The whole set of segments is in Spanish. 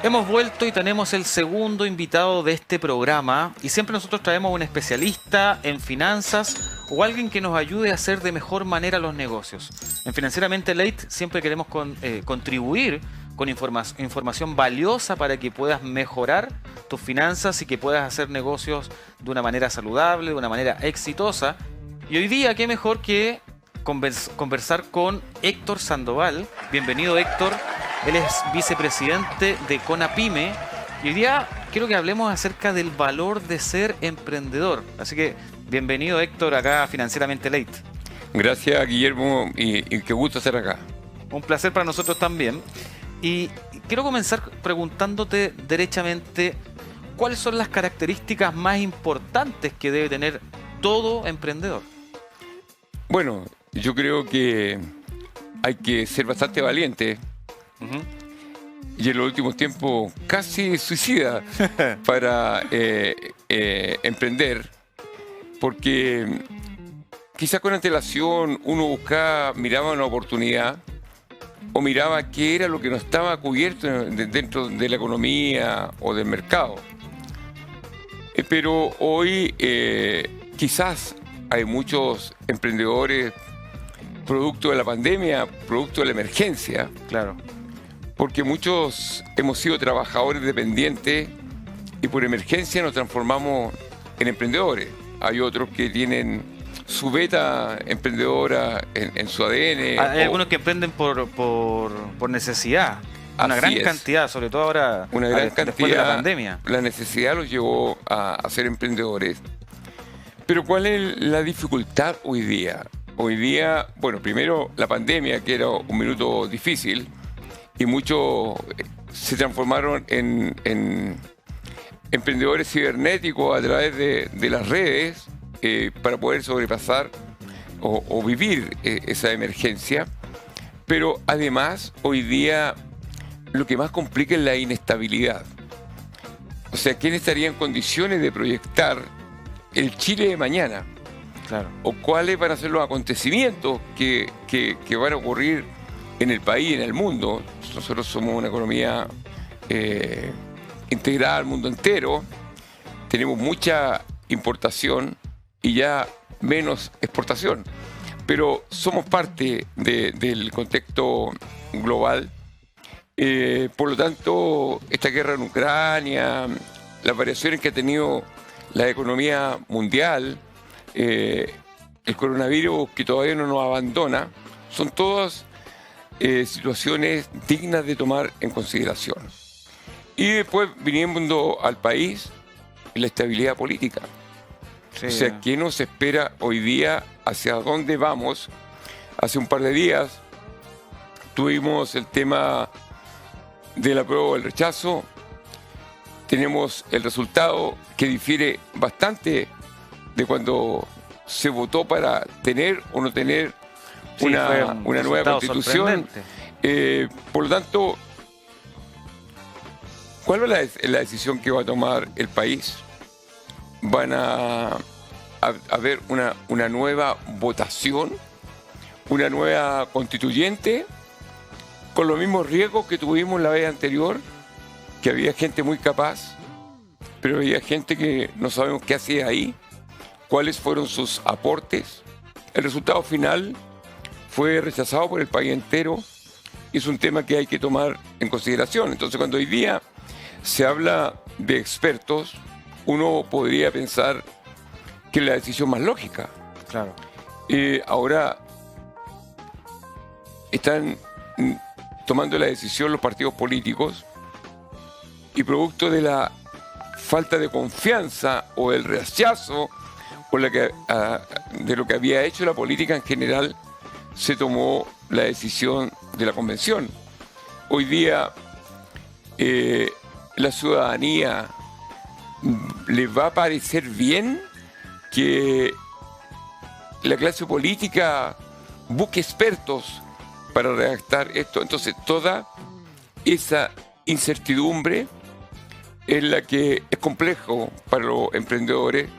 Hemos vuelto y tenemos el segundo invitado de este programa y siempre nosotros traemos un especialista en finanzas o alguien que nos ayude a hacer de mejor manera los negocios. En Financieramente Late siempre queremos contribuir con información valiosa para que puedas mejorar tus finanzas y que puedas hacer negocios de una manera saludable, de una manera exitosa. Y hoy día, qué mejor que conversar con Héctor Sandoval. Bienvenido, Héctor. Él es vicepresidente de CONAPYME y hoy día quiero que hablemos acerca del valor de ser emprendedor. Así que bienvenido, Héctor, acá a Financieramente Late. Gracias, Guillermo, y qué gusto estar acá. Un placer para nosotros también. Y quiero comenzar preguntándote derechamente cuáles son las características más importantes que debe tener todo emprendedor. Bueno, yo creo que hay que ser bastante valiente. Y en los últimos tiempos casi suicida para emprender, porque quizás con antelación uno miraba una oportunidad o miraba qué era lo que no estaba cubierto dentro de la economía o del mercado. Pero hoy quizás hay muchos emprendedores producto de la pandemia, producto de la emergencia. Claro. Porque muchos hemos sido trabajadores dependientes y por emergencia nos transformamos en emprendedores. Hay otros que tienen su beta emprendedora en su ADN. Hay algunos que emprenden por necesidad. Una gran cantidad, sobre todo ahora, una gran cantidad, después de la pandemia. La necesidad los llevó a ser emprendedores. Pero ¿cuál es la dificultad hoy día? Hoy día, bueno, primero la pandemia, que era un minuto difícil, y muchos se transformaron en emprendedores cibernéticos a través de las redes para poder sobrepasar o vivir esa emergencia. Pero además, hoy día lo que más complica es la inestabilidad. O sea, ¿quién estaría en condiciones de proyectar el Chile de mañana? Claro. O cuáles van a ser los acontecimientos que van a ocurrir en el país, en el mundo. Nosotros somos una economía integrada al mundo entero, tenemos mucha importación y ya menos exportación, pero somos parte del contexto global. Por lo tanto, esta guerra en Ucrania, las variaciones que ha tenido la economía mundial, el coronavirus que todavía no nos abandona, son todas situaciones dignas de tomar en consideración. Y después, viniendo al país, la estabilidad política. Sí. O sea, ¿qué nos espera hoy día? ¿Hacia dónde vamos? Hace un par de días tuvimos el tema del apruebo o el rechazo. Tenemos el resultado que difiere bastante de cuando se votó para tener o no tener una nueva constitución. Por lo tanto, ¿cuál es la decisión que va a tomar el país? ¿Van a haber una nueva votación? ¿Una nueva constituyente? Con los mismos riesgos que tuvimos la vez anterior, que había gente muy capaz, pero había gente que no sabemos qué hacía ahí, cuáles fueron sus aportes. El resultado final fue rechazado por el país entero y es un tema que hay que tomar en consideración. Entonces, cuando hoy día se habla de expertos, uno podría pensar que es la decisión más lógica. Claro. Ahora están tomando la decisión los partidos políticos y producto de la falta de confianza o el rechazo o de lo que había hecho la política en general, se tomó la decisión de la convención. Hoy día la ciudadanía le va a parecer bien que la clase política busque expertos para redactar esto. Entonces, toda esa incertidumbre es la que es complejo para los emprendedores,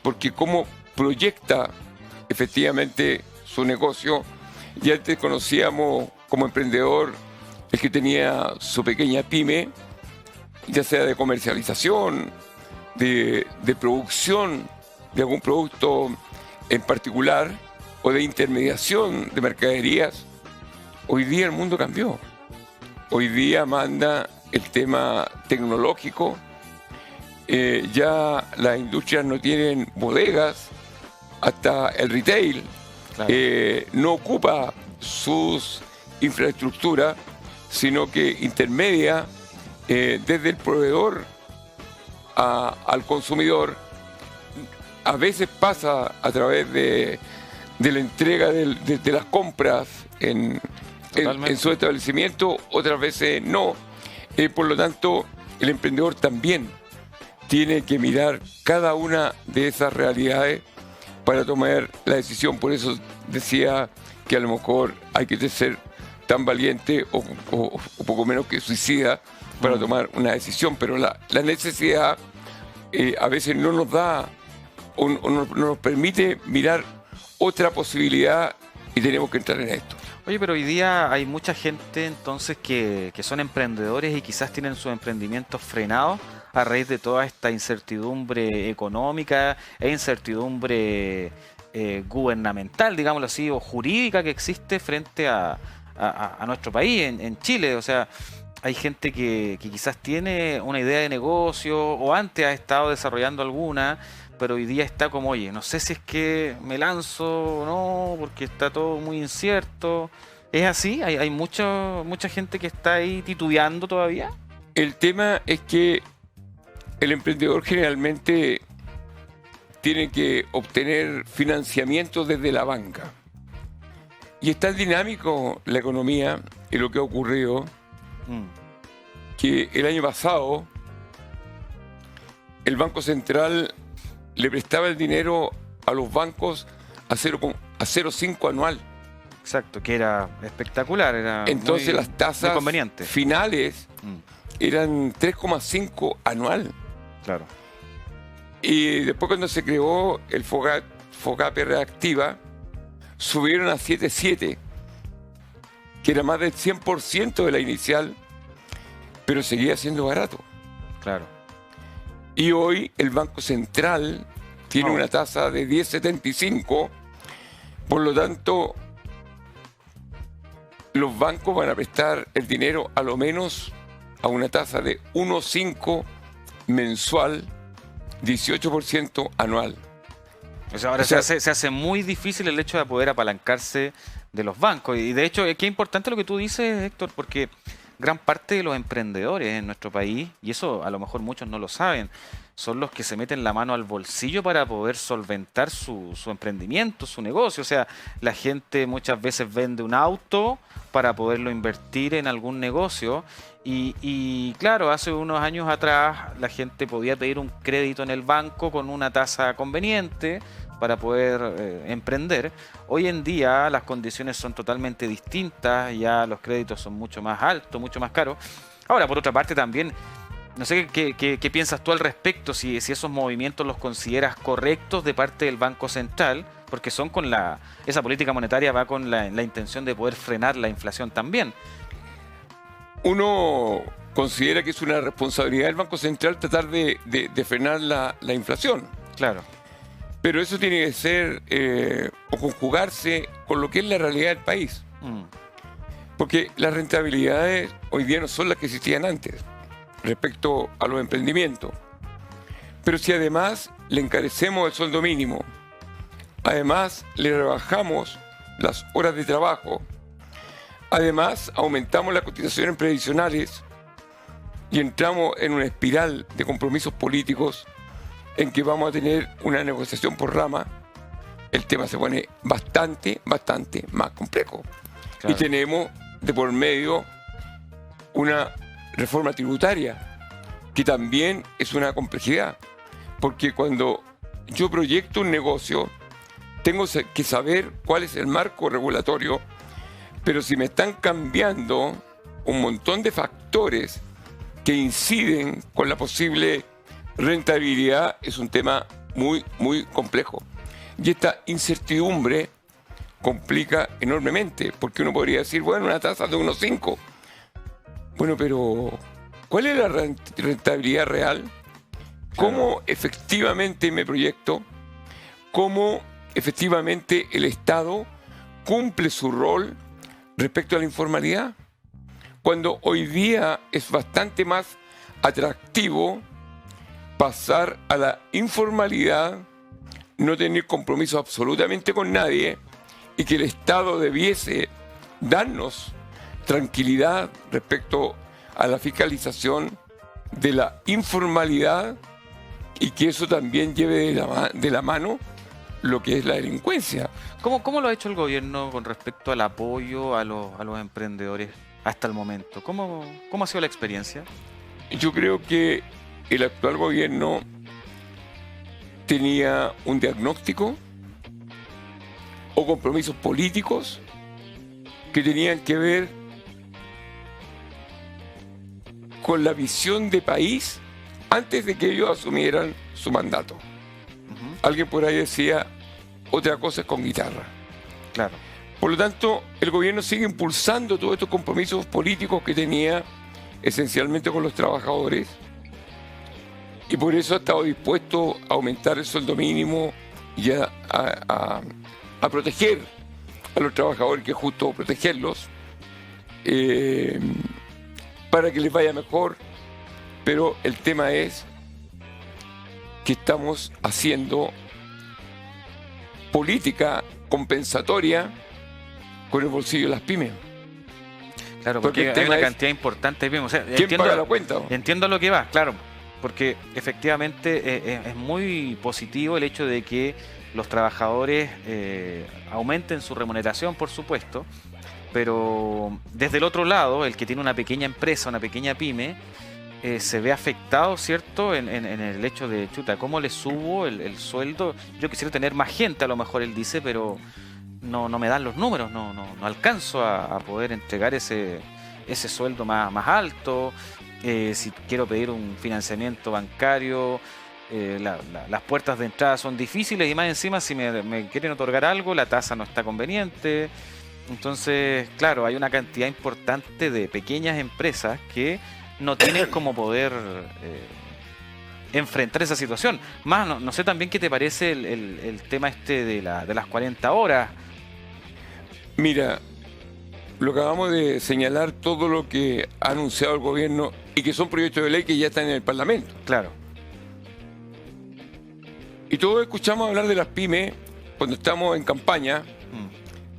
porque cómo proyecta efectivamente su negocio. Y antes conocíamos como emprendedor el que tenía su pequeña pyme ya sea de comercialización, de producción de algún producto en particular o de intermediación de mercaderías, hoy día el mundo cambió. Hoy día manda el tema tecnológico. Ya las industrias no tienen bodegas, hasta el retail Claro. no ocupa sus infraestructuras, sino que intermedia desde el proveedor al consumidor. A veces pasa a través de la entrega de las compras en su establecimiento, otras veces no. Por lo tanto, el emprendedor también tiene que mirar cada una de esas realidades para tomar la decisión. Por eso decía que a lo mejor hay que ser tan valiente o poco menos que suicida para tomar una decisión, pero la necesidad a veces no nos da o no nos permite mirar otra posibilidad y tenemos que entrar en esto. Oye, pero hoy día hay mucha gente entonces que son emprendedores y quizás tienen sus emprendimientos frenados a raíz de toda esta incertidumbre económica e incertidumbre gubernamental, digámoslo así, o jurídica que existe frente a nuestro país, en Chile. O sea, hay gente que quizás tiene una idea de negocio o antes ha estado desarrollando alguna, pero hoy día está como, oye, no sé si es que me lanzo o no, porque está todo muy incierto. ¿Es así? ¿Hay mucha gente que está ahí titubeando todavía? El tema es que el emprendedor generalmente tiene que obtener financiamiento desde la banca. Y es tan dinámico la economía y lo que ha ocurrido que el año pasado el Banco Central le prestaba el dinero a los bancos a 0,5 anual. Exacto, que era espectacular. Era entonces muy, las tasas finales eran 3,5 anual. Claro. Y después cuando se creó el FOGAPE Reactiva, subieron a 7,7, que era más del 100% de la inicial, pero seguía siendo barato. Claro. Y hoy el Banco Central tiene una tasa de 10,75, por lo tanto, los bancos van a prestar el dinero a lo menos a una tasa de 1,5 mensual, 18% anual. O sea, ahora se hace muy difícil el hecho de poder apalancarse de los bancos. Y de hecho, qué importante lo que tú dices, Héctor, porque gran parte de los emprendedores en nuestro país, y eso a lo mejor muchos no lo saben, son los que se meten la mano al bolsillo para poder solventar su emprendimiento, su negocio. O sea, la gente muchas veces vende un auto para poderlo invertir en algún negocio. Y claro, hace unos años atrás la gente podía pedir un crédito en el banco con una tasa conveniente para poder emprender. Hoy en día las condiciones son totalmente distintas, ya los créditos son mucho más altos, mucho más caros. Ahora, por otra parte también, no sé qué piensas tú al respecto, si esos movimientos los consideras correctos de parte del Banco Central, porque son con esa política monetaria va con la intención de poder frenar la inflación también. Uno considera que es una responsabilidad del Banco Central tratar de frenar la inflación. Claro. Pero eso tiene que ser o conjugarse con lo que es la realidad del país. Porque las rentabilidades hoy día no son las que existían antes respecto a los emprendimientos. Pero si además le encarecemos el sueldo mínimo, además le rebajamos las horas de trabajo, además aumentamos las cotizaciones previsionales y entramos en una espiral de compromisos políticos en que vamos a tener una negociación por rama, el tema se pone bastante más complejo. Claro. Y tenemos de por medio una reforma tributaria, que también es una complejidad, porque cuando yo proyecto un negocio, tengo que saber cuál es el marco regulatorio, pero si me están cambiando un montón de factores que inciden con la posible rentabilidad, es un tema muy complejo. Y esta incertidumbre complica enormemente, porque uno podría decir, bueno, una tasa de 1,5. Bueno, pero ¿Cuál es la rentabilidad real? ¿Cómo efectivamente me proyecto? ¿Cómo efectivamente el Estado cumple su rol respecto a la informalidad? Cuando hoy día es bastante más atractivo pasar a la informalidad, no tener compromiso absolutamente con nadie y que el Estado debiese darnos tranquilidad respecto a la fiscalización de la informalidad y que eso también lleve de la mano lo que es la delincuencia. ¿Cómo lo ha hecho el gobierno con respecto al apoyo a los emprendedores hasta el momento? ¿Cómo ha sido la experiencia? Yo creo que el actual gobierno tenía un diagnóstico o compromisos políticos que tenían que ver con la visión de país antes de que ellos asumieran su mandato. Alguien por ahí decía, otra cosa es con guitarra. Claro. Por lo tanto, el gobierno sigue impulsando todos estos compromisos políticos que tenía esencialmente con los trabajadores y por eso ha estado dispuesto a aumentar el sueldo mínimo y a proteger a los trabajadores, que es justo protegerlos, para que les vaya mejor. Pero el tema es que estamos haciendo política compensatoria con el bolsillo de las pymes. Claro, porque hay una cantidad importante de pymes. O sea, ¿quién paga la cuenta? Entiendo a lo que va, claro. Porque efectivamente es muy positivo el hecho de que los trabajadores aumenten su remuneración, por supuesto, pero desde el otro lado, el que tiene una pequeña empresa, una pequeña pyme, se ve afectado, ¿cierto?, en el hecho de, chuta, ¿cómo le subo el sueldo? Yo quisiera tener más gente, a lo mejor él dice, pero no me dan los números, no alcanzo a poder entregar ese sueldo más alto. Si quiero pedir un financiamiento bancario, las puertas de entrada son difíciles y más encima si me quieren otorgar algo, la tasa no está conveniente. Entonces, claro, hay una cantidad importante de pequeñas empresas que no tienen cómo poder enfrentar esa situación. Más, no sé también qué te parece el tema de las 40 horas. Mira, lo que acabamos de señalar, todo lo que ha anunciado el gobierno y que son proyectos de ley que ya están en el Parlamento. Claro. Y todos escuchamos hablar de las pymes cuando estamos en campaña.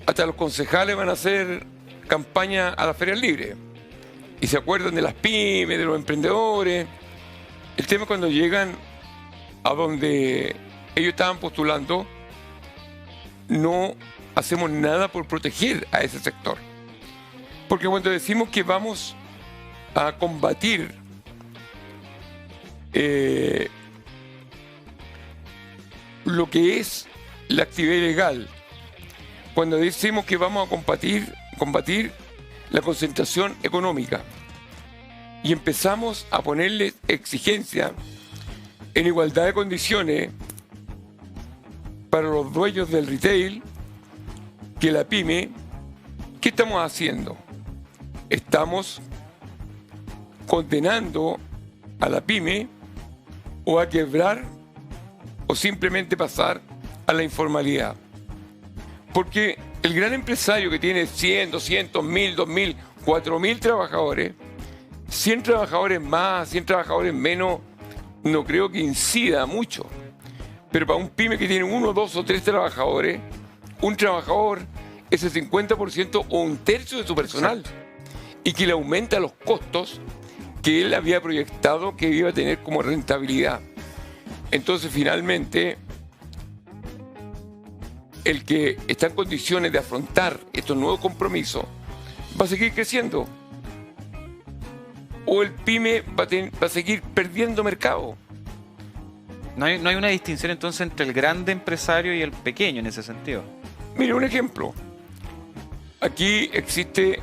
Hasta los concejales van a hacer campaña a las ferias libres. Y se acuerdan de las pymes, de los emprendedores. El tema es cuando llegan a donde ellos estaban postulando, no hacemos nada por proteger a ese sector. Porque cuando decimos que vamos a combatir lo que es la actividad ilegal, cuando decimos que vamos a combatir la concentración económica y empezamos a ponerle exigencia en igualdad de condiciones para los dueños del retail que la pyme, ¿qué estamos haciendo? Estamos condenando a la pyme o a quebrar o simplemente pasar a la informalidad. Porque el gran empresario que tiene 100, 200, 1000, 2000, 4000 trabajadores, 100 trabajadores más, 100 trabajadores menos, no creo que incida mucho. Pero para un pyme que tiene 1, 2 o 3 trabajadores, un trabajador es el 50% o un tercio de su personal. Exacto. Y que le aumenta los costos que él había proyectado que iba a tener como rentabilidad. Entonces, finalmente, el que está en condiciones de afrontar estos nuevos compromisos va a seguir creciendo. O el pyme va a seguir perdiendo mercado. No hay una distinción entonces entre el grande empresario y el pequeño en ese sentido. Mire, un ejemplo. Aquí existe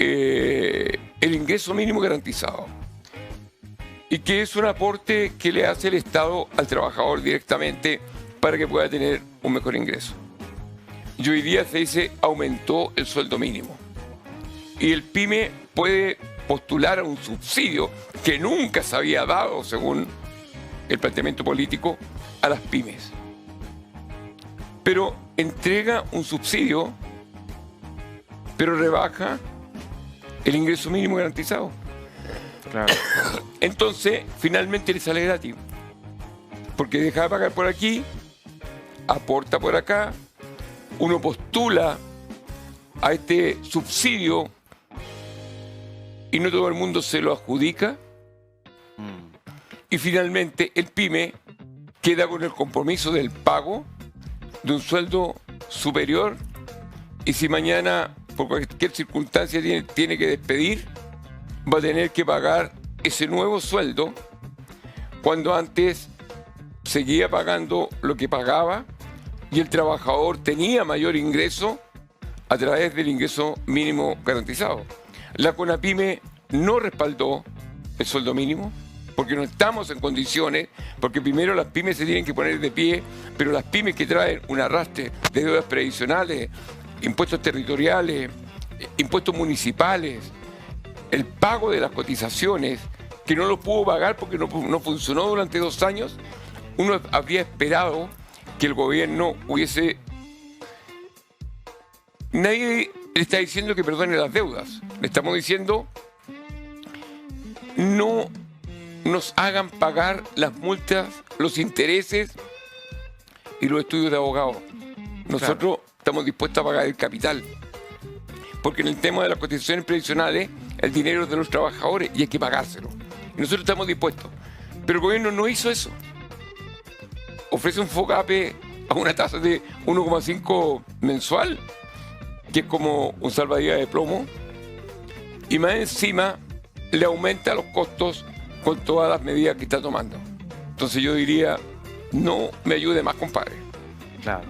el ingreso mínimo garantizado, y que es un aporte que le hace el Estado al trabajador directamente para que pueda tener un mejor ingreso. Y hoy día se dice aumentó el sueldo mínimo. Y el pyme puede postular a un subsidio que nunca se había dado, según el planteamiento político, a las pymes. Pero entrega un subsidio, pero rebaja el ingreso mínimo garantizado. Claro. Entonces, finalmente le sale gratis. Porque deja de pagar por aquí, aporta por acá, uno postula a este subsidio y no todo el mundo se lo adjudica. Y finalmente el pyme queda con el compromiso del pago de un sueldo superior, y si mañana por cualquier circunstancia tiene que despedir, va a tener que pagar ese nuevo sueldo cuando antes seguía pagando lo que pagaba y el trabajador tenía mayor ingreso a través del ingreso mínimo garantizado. La CONAPYME no respaldó el sueldo mínimo porque no estamos en condiciones, porque primero las pymes se tienen que poner de pie, pero las pymes que traen un arrastre de deudas previsionales, impuestos territoriales, impuestos municipales, el pago de las cotizaciones, que no lo pudo pagar porque no funcionó durante 2 años, uno habría esperado que el gobierno hubiese... Nadie le está diciendo que perdone las deudas. Le estamos diciendo no nos hagan pagar las multas, los intereses y los estudios de abogados. Nosotros estamos dispuestos a pagar el capital. Porque en el tema de las cotizaciones previsionales, el dinero es de los trabajadores y hay que pagárselo. Y nosotros estamos dispuestos. Pero el gobierno no hizo eso. Ofrece un FOGAPE a una tasa de 1,5 mensual, que es como un salvavidas de plomo, y más encima le aumenta los costos con todas las medidas que está tomando. Entonces yo diría, no me ayude más, compadre. Claro.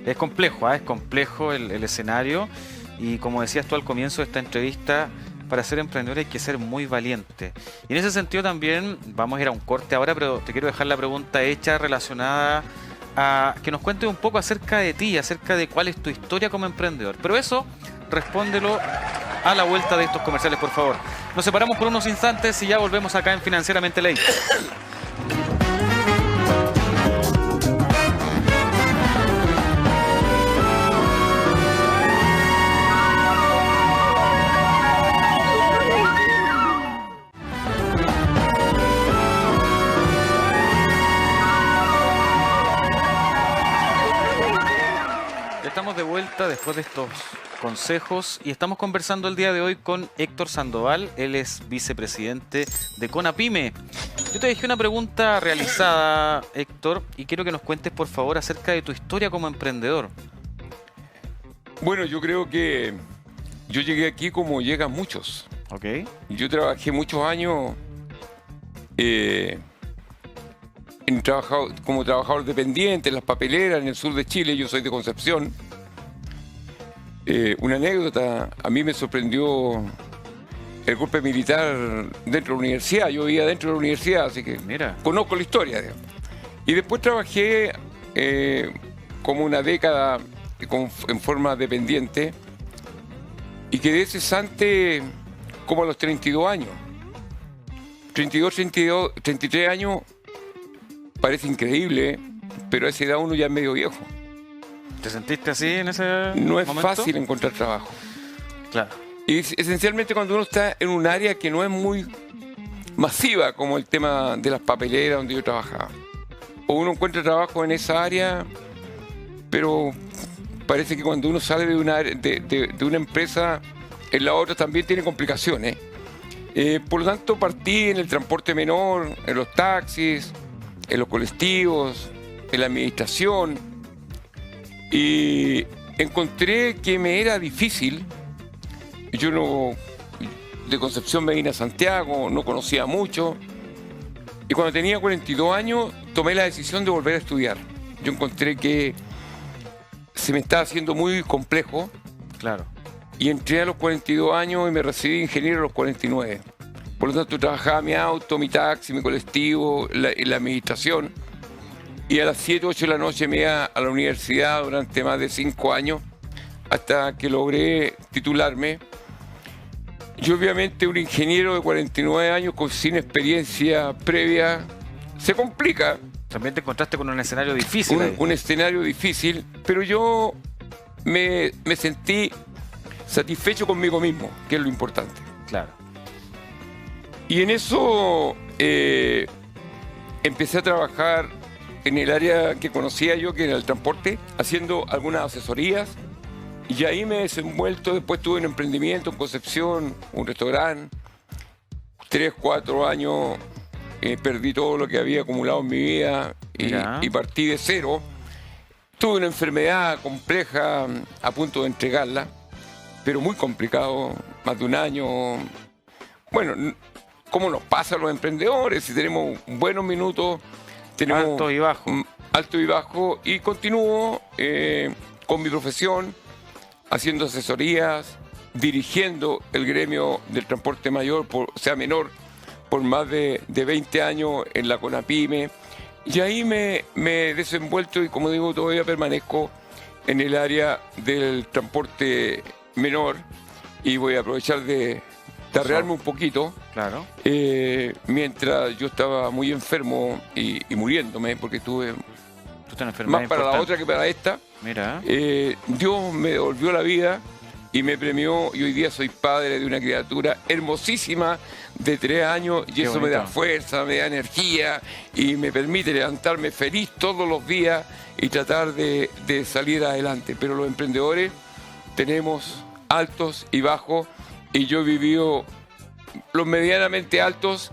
Es complejo, es complejo el escenario, y como decías tú al comienzo de esta entrevista, para ser emprendedor hay que ser muy valiente. Y en ese sentido también, vamos a ir a un corte ahora, pero te quiero dejar la pregunta hecha relacionada a que nos cuentes un poco acerca de ti, acerca de cuál es tu historia como emprendedor. Pero eso, respóndelo a la vuelta de estos comerciales, por favor. Nos separamos por unos instantes y ya volvemos acá en Financieramente Late. Estamos de vuelta después de estos consejos y estamos conversando el día de hoy con Héctor Sandoval. Él es vicepresidente de CONAPYME. Yo te dejé una pregunta realizada, Héctor, y quiero que nos cuentes, por favor, acerca de tu historia como emprendedor. Bueno, yo creo que yo llegué aquí como llegan muchos. Ok. Yo trabajé muchos años como trabajador dependiente en las papeleras en el sur de Chile. Yo soy de Concepción. Una anécdota, a mí me sorprendió el golpe militar dentro de la universidad. Yo vivía dentro de la universidad, así que conozco la historia, digamos. Y después trabajé como una década en forma dependiente y quedé cesante como a los 32 años. 33 años parece increíble, pero a esa edad uno ya es medio viejo. ¿Te sentiste así en ese momento? No es fácil encontrar trabajo. Claro. Y esencialmente cuando uno está en un área que no es muy masiva, como el tema de las papeleras donde yo trabajaba. O uno encuentra trabajo en esa área, pero parece que cuando uno sale de una empresa, en la otra también tiene complicaciones. Por lo tanto, partí en el transporte menor, en los taxis, en los colectivos, en la administración, y encontré que me era difícil. Yo de Concepción me vine a Santiago, no conocía mucho, y cuando tenía 42 años tomé la decisión de volver a estudiar. Yo encontré que se me estaba haciendo muy complejo. Claro. Y entré a los 42 años y me recibí ingeniero a los 49. Por lo tanto, trabajaba mi auto, mi taxi, mi colectivo, la administración. Y a las 7, 8 de la noche me iba a la universidad durante más de 5 años hasta que logré titularme. Y obviamente un ingeniero de 49 años sin experiencia previa se complica. También te encontraste con un escenario difícil ahí. Un escenario difícil, pero yo me sentí satisfecho conmigo mismo, que es lo importante. Claro. Y en eso empecé a trabajar en el área que conocía yo, que era el transporte, haciendo algunas asesorías. Y ahí me he desenvuelto. Después tuve un emprendimiento en Concepción, un restaurante. 3, 4 años perdí todo lo que había acumulado en mi vida y partí de cero. Tuve una enfermedad compleja a punto de entregarla, pero muy complicado, más de un año. Bueno, ¿cómo nos pasa a los emprendedores? Si tenemos buenos minutos, tenemos alto y bajo. Alto y bajo, y continúo con mi profesión, haciendo asesorías, dirigiendo el gremio del transporte mayor, menor, por más de 20 años en la CONAPYME. Y ahí me he desenvuelto y, como digo, todavía permanezco en el área del transporte menor, y voy a aprovechar de arrearme un poquito. Claro. Mientras yo estaba muy enfermo y muriéndome, porque tuve más para la otra que para esta. Mira. Dios me devolvió la vida y me premió, y hoy día soy padre de una criatura hermosísima de 3 años, y eso me da fuerza, me da energía y me permite levantarme feliz todos los días y tratar de salir adelante. Pero los emprendedores tenemos altos y bajos, y yo he vivido los medianamente altos,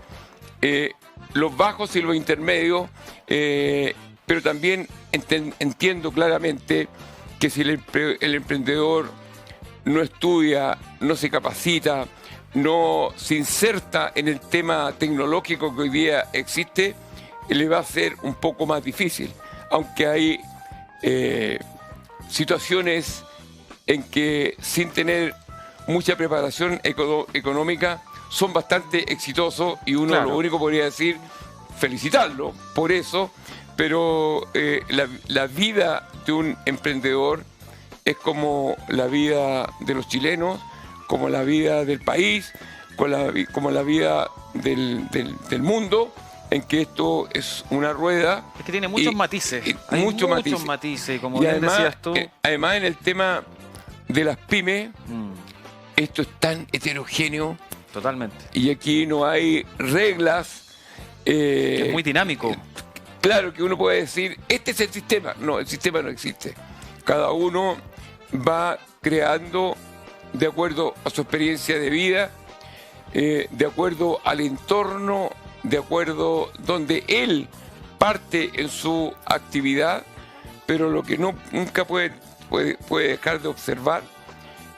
los bajos y los intermedios, pero también entiendo claramente que si el emprendedor no estudia, no se capacita, no se inserta en el tema tecnológico que hoy día existe, le va a ser un poco más difícil. Aunque hay situaciones en que, sin tener mucha preparación económica, son bastante exitosos, y uno lo único que podría decir, felicitarlo por eso. Pero la vida de un emprendedor es como la vida de los chilenos, como la vida del país, como la vida del mundo, en que esto es una rueda. Es que tiene muchos matices. Hay muchos matices, como bien decías tú. Además, en el tema de las pymes, esto es tan heterogéneo. Totalmente. Y aquí no hay reglas. Que es muy dinámico. Claro que uno puede decir, este es el sistema. No, el sistema no existe. Cada uno va creando de acuerdo a su experiencia de vida, de acuerdo al entorno, de acuerdo donde él parte en su actividad. Pero lo que nunca puede dejar de observar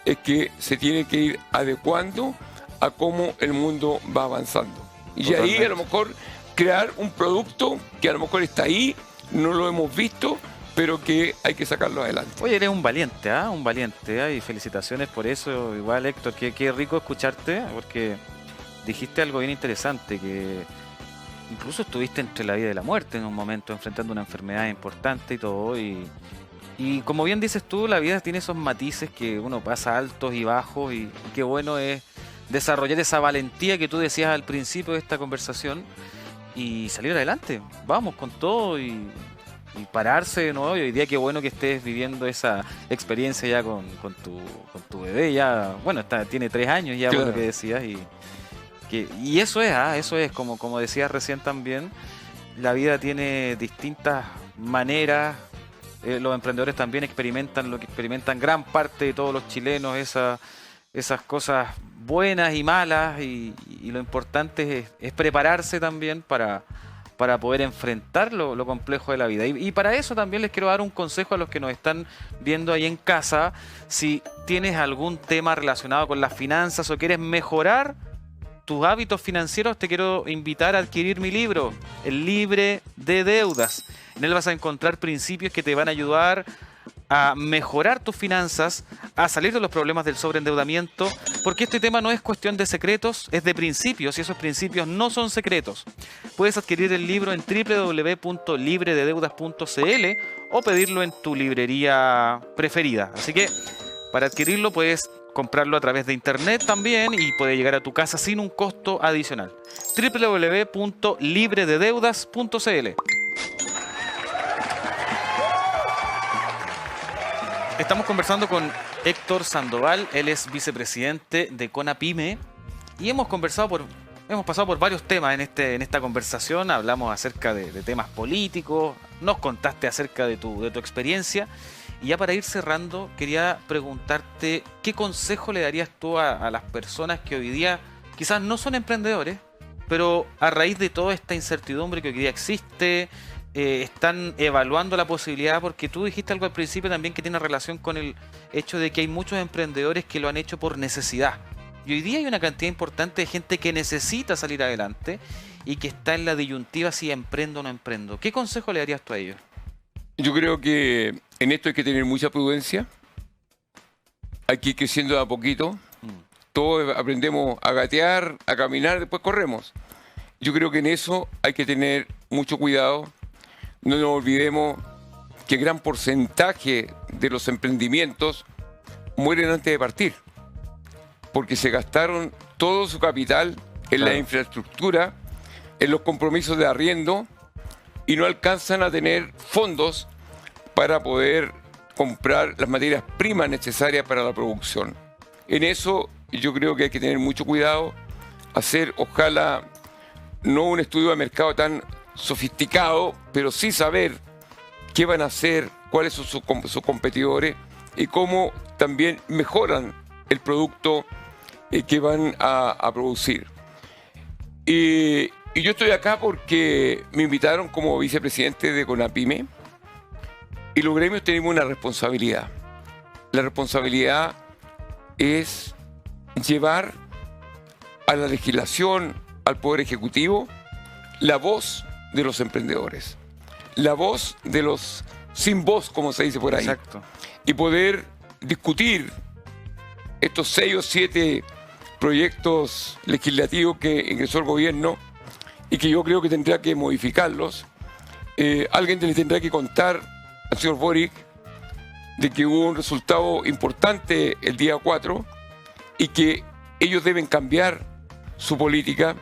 es que se tiene que ir adecuando a cómo el mundo va avanzando. Y ahí a lo mejor crear un producto que a lo mejor está ahí, no lo hemos visto, pero que hay que sacarlo adelante. Oye, eres un valiente, ¿ah? Un valiente, y felicitaciones por eso. Igual, Héctor, qué rico escucharte, porque dijiste algo bien interesante, que incluso estuviste entre la vida y la muerte en un momento, enfrentando una enfermedad importante y todo, y como bien dices tú, la vida tiene esos matices que uno pasa altos y bajos, y qué bueno es desarrollar esa valentía que tú decías al principio de esta conversación y salir adelante. Vamos con todo y pararse de nuevo. Y hoy día qué bueno que estés viviendo esa experiencia ya con tu bebé. Ya, bueno, tiene 3 años ya, por lo que decías. Y eso es, como decías recién también, la vida tiene distintas maneras. Los emprendedores también experimentan lo que experimentan gran parte de todos los chilenos, esas cosas buenas y malas, y lo importante es prepararse también para poder enfrentar lo complejo de la vida. Y para eso también les quiero dar un consejo a los que nos están viendo ahí en casa. Si tienes algún tema relacionado con las finanzas o quieres mejorar tus hábitos financieros, te quiero invitar a adquirir mi libro, El Libre de Deudas. En él vas a encontrar principios que te van a ayudar a mejorar tus finanzas, a salir de los problemas del sobreendeudamiento, porque este tema no es cuestión de secretos, es de principios, y esos principios no son secretos. Puedes adquirir el libro en www.librededeudas.cl o pedirlo en tu librería preferida. Así que para adquirirlo puedes comprarlo a través de internet también y puede llegar a tu casa sin un costo adicional. www.librededeudas.cl. Estamos conversando con Héctor Sandoval, él es vicepresidente de CONAPYME y hemos pasado por varios temas en esta conversación. Hablamos acerca de temas políticos, nos contaste acerca de tu experiencia. Y ya para ir cerrando, quería preguntarte qué consejo le darías tú a las personas que hoy día quizás no son emprendedores, pero a raíz de toda esta incertidumbre que hoy día existe, están evaluando la posibilidad, porque tú dijiste algo al principio también que tiene relación con el hecho de que hay muchos emprendedores que lo han hecho por necesidad. Y hoy día hay una cantidad importante de gente que necesita salir adelante y que está en la disyuntiva si emprendo o no emprendo. ¿Qué consejo le darías tú a ellos? Yo creo que en esto hay que tener mucha prudencia. Hay que ir creciendo de a poquito. Todos aprendemos a gatear, a caminar, después corremos. Yo creo que en eso hay que tener mucho cuidado. No nos olvidemos que gran porcentaje de los emprendimientos mueren antes de partir, porque se gastaron todo su capital en la infraestructura, en los compromisos de arriendo, y no alcanzan a tener fondos para poder comprar las materias primas necesarias para la producción. En eso yo creo que hay que tener mucho cuidado, hacer ojalá no un estudio de mercado tan sofisticado, pero sí saber qué van a hacer, cuáles son sus competidores y cómo también mejoran el producto que van a producir. Y yo estoy acá porque me invitaron como vicepresidente de CONAPYME y los gremios tenemos una responsabilidad. La responsabilidad es llevar a la legislación, al Poder Ejecutivo, la voz de los emprendedores, la voz de los sin voz, como se dice por ahí. Exacto. Y poder discutir estos 6 o 7 proyectos legislativos que ingresó el gobierno y que yo creo que tendrá que modificarlos. Alguien le tendrá que contar al señor Boric de que hubo un resultado importante el día 4 y que ellos deben cambiar su política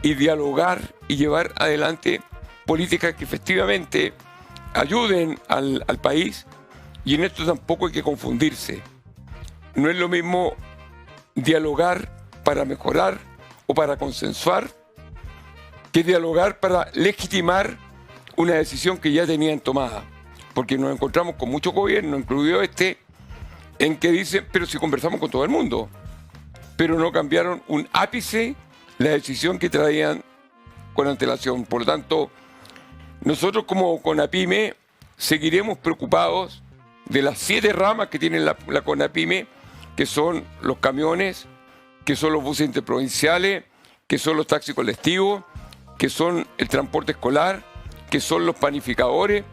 y dialogar y llevar adelante políticas que efectivamente ayuden al país. Y en esto tampoco hay que confundirse. No es lo mismo dialogar para mejorar o para consensuar que dialogar para legitimar una decisión que ya tenían tomada. Porque nos encontramos con muchos gobiernos, incluido este, en que dicen, pero si conversamos con todo el mundo, pero no cambiaron un ápice la decisión que traían con antelación. Por lo tanto, nosotros como CONAPYME seguiremos preocupados de las 7 ramas que tiene la CONAPYME, que son los camiones, que son los buses interprovinciales, que son los taxis colectivos, que son el transporte escolar, que son los panificadores,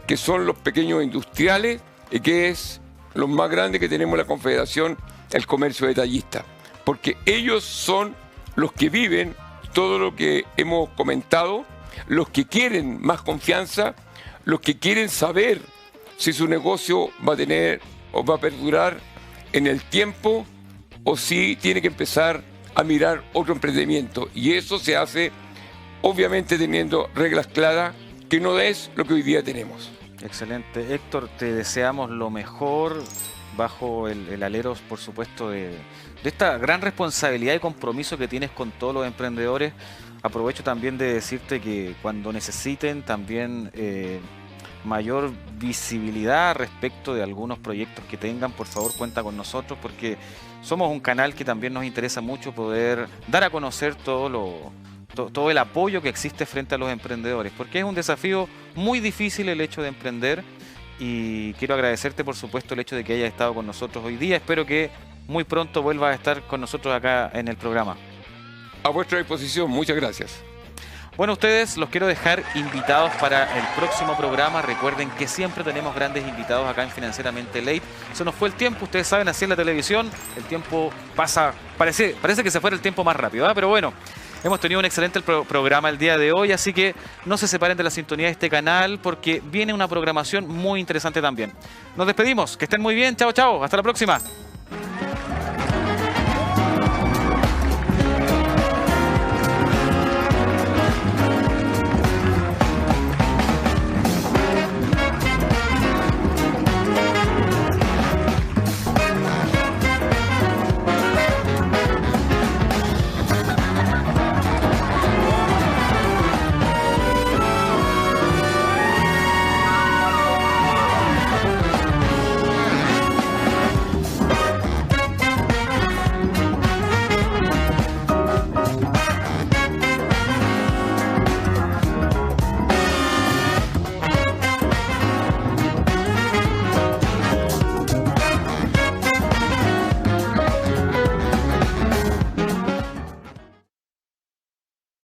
que son los pequeños industriales y que es lo más grande que tenemos la Confederación, el comercio detallista. Porque ellos son los que viven todo lo que hemos comentado, los que quieren más confianza, los que quieren saber si su negocio va a tener o va a perdurar en el tiempo o si tiene que empezar a mirar otro emprendimiento. Y eso se hace obviamente teniendo reglas claras, que no es lo que hoy día tenemos. Excelente. Héctor, te deseamos lo mejor bajo el alero, por supuesto, de esta gran responsabilidad y compromiso que tienes con todos los emprendedores. Aprovecho también de decirte que cuando necesiten también mayor visibilidad respecto de algunos proyectos que tengan, por favor cuenta con nosotros, porque somos un canal que también nos interesa mucho poder dar a conocer todo el apoyo que existe frente a los emprendedores, porque es un desafío muy difícil el hecho de emprender. Y quiero agradecerte, por supuesto, el hecho de que hayas estado con nosotros hoy día. Espero que muy pronto vuelvas a estar con nosotros acá en el programa. A vuestra disposición, muchas gracias. Bueno, ustedes los quiero dejar invitados para el próximo programa. Recuerden que siempre tenemos grandes invitados acá en Financieramente Late. Se nos fue el tiempo, ustedes saben, así en la televisión el tiempo pasa, parece que se fuera el tiempo más rápido, ¿eh? Pero bueno, hemos tenido un excelente programa el día de hoy, así que no se separen de la sintonía de este canal porque viene una programación muy interesante también. Nos despedimos, que estén muy bien, chao, chao, hasta la próxima.